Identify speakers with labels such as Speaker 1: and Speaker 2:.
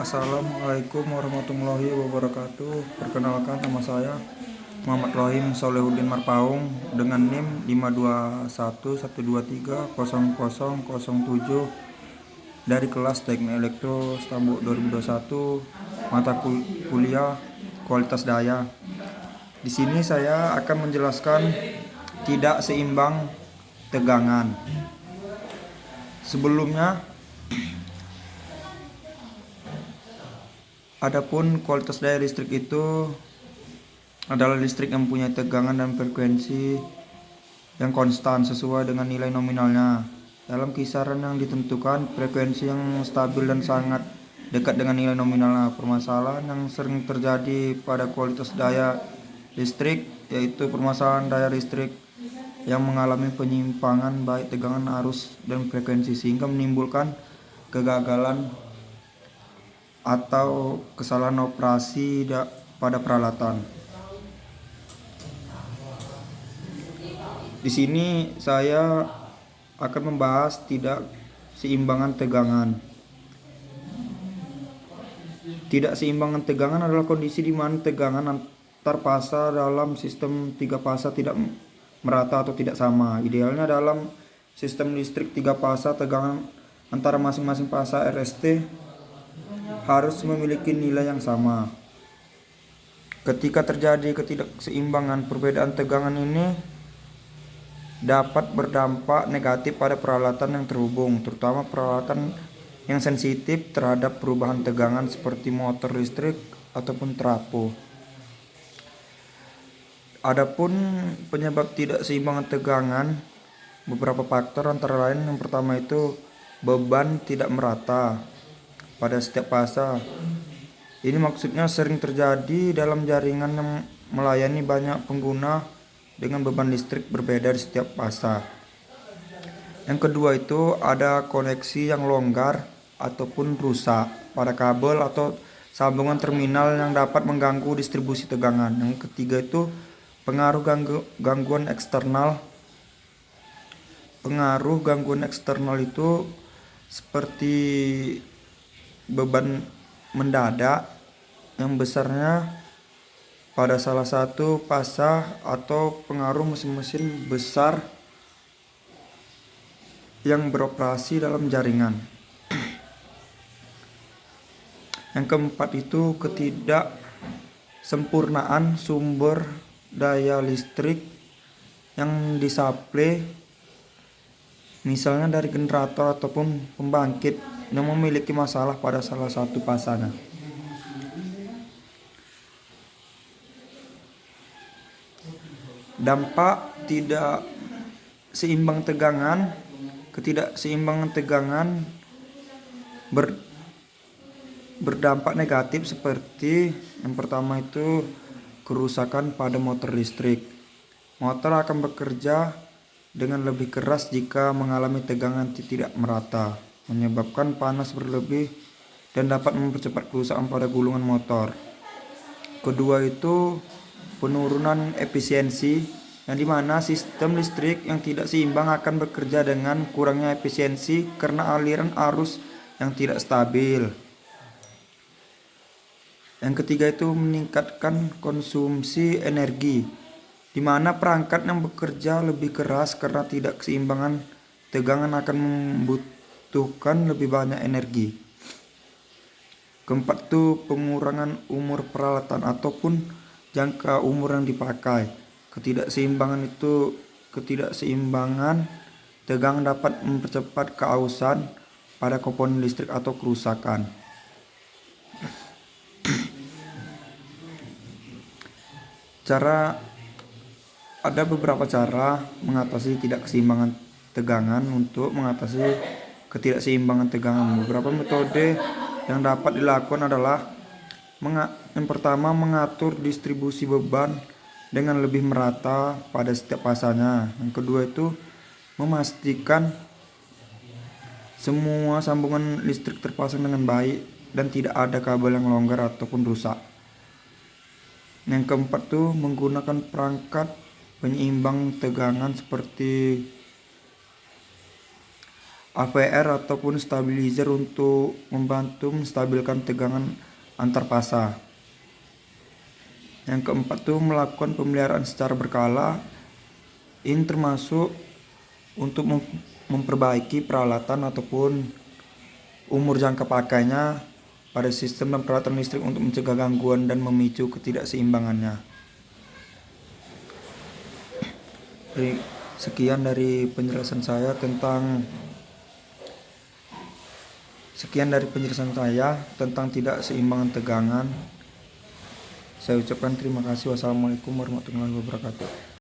Speaker 1: Assalamualaikum warahmatullahi wabarakatuh. Perkenalkan, nama saya Muhammad Rohim Solehudin Marpaung dengan NIM 52112300007 dari kelas Teknik Elektro Stambuk 2021, mata kuliah Kualitas Daya. Di sini saya akan menjelaskan tidak seimbang tegangan. Sebelumnya, adapun kualitas daya listrik itu adalah listrik yang mempunyai tegangan dan frekuensi yang konstan sesuai dengan nilai nominalnya. Dalam kisaran yang ditentukan, frekuensi yang stabil dan sangat dekat dengan nilai nominalnya. Permasalahan yang sering terjadi pada kualitas daya listrik yaitu permasalahan daya listrik yang mengalami penyimpangan baik tegangan, arus, dan frekuensi sehingga menimbulkan kegagalan atau kesalahan operasi pada peralatan. Di sini saya akan membahas tidak seimbangan tegangan. Tidak seimbangan tegangan adalah kondisi di mana tegangan antar fasa dalam sistem 3 fasa tidak merata atau tidak sama. Idealnya dalam sistem listrik 3 fasa, tegangan antara masing-masing fasa RST harus memiliki nilai yang sama. Ketika terjadi ketidakseimbangan, perbedaan tegangan ini dapat berdampak negatif pada peralatan yang terhubung, terutama peralatan yang sensitif terhadap perubahan tegangan seperti motor listrik ataupun trafo. Adapun penyebab tidak seimbangan tegangan, beberapa faktor antara lain yang pertama itu beban tidak merata pada setiap fasa. Ini maksudnya sering terjadi dalam jaringan yang melayani banyak pengguna dengan beban listrik berbeda di setiap fasa. Yang kedua itu ada koneksi yang longgar ataupun rusak pada kabel atau sambungan terminal yang dapat mengganggu distribusi tegangan. Yang ketiga itu pengaruh gangguan eksternal. Pengaruh gangguan eksternal itu seperti beban mendadak yang besarnya pada salah satu fasa atau pengaruh mesin-mesin besar yang beroperasi dalam jaringan. Yang keempat itu ketidaksempurnaan sumber daya listrik yang disuplai, misalnya dari generator ataupun pembangkit yang memiliki masalah pada salah satu fasanya. Dampak tidak seimbang tegangan. Ketidakseimbangan tegangan berdampak negatif seperti yang pertama itu kerusakan pada motor listrik. Motor akan bekerja dengan lebih keras jika mengalami tegangan tidak merata, menyebabkan panas berlebih dan dapat mempercepat kerusakan pada gulungan motor. Kedua itu penurunan efisiensi, yang dimana sistem listrik yang tidak seimbang akan bekerja dengan kurangnya efisiensi karena aliran arus yang tidak stabil. Yang ketiga itu meningkatkan konsumsi energi, di mana perangkat yang bekerja lebih keras karena tidak keseimbangan tegangan akan membutuhkan lebih banyak energi. Keempat itu pengurangan umur peralatan ataupun jangka umur yang dipakai. Ketidakseimbangan tegangan dapat mempercepat keausan pada komponen listrik atau kerusakan. Ada beberapa cara mengatasi tidak keseimbangan tegangan. Untuk mengatasi ketidakseimbangan tegangan, beberapa metode yang dapat dilakukan adalah yang pertama, mengatur distribusi beban dengan lebih merata pada setiap fasanya. Yang kedua itu memastikan semua sambungan listrik terpasang dengan baik dan tidak ada kabel yang longgar ataupun rusak. Yang keempat tuh menggunakan perangkat penyeimbang tegangan seperti AVR ataupun stabilizer untuk membantu menstabilkan tegangan antar fasa. Yang keempat tuh melakukan pemeliharaan secara berkala. Ini termasuk untuk memperbaiki peralatan ataupun umur jangka pakainya pada sistem dan peralatan listrik untuk mencegah gangguan dan memicu ketidakseimbangannya. Sekian dari penjelasan saya tentang tidak seimbangan tegangan. Saya ucapkan terima kasih. Wassalamualaikum warahmatullahi wabarakatuh.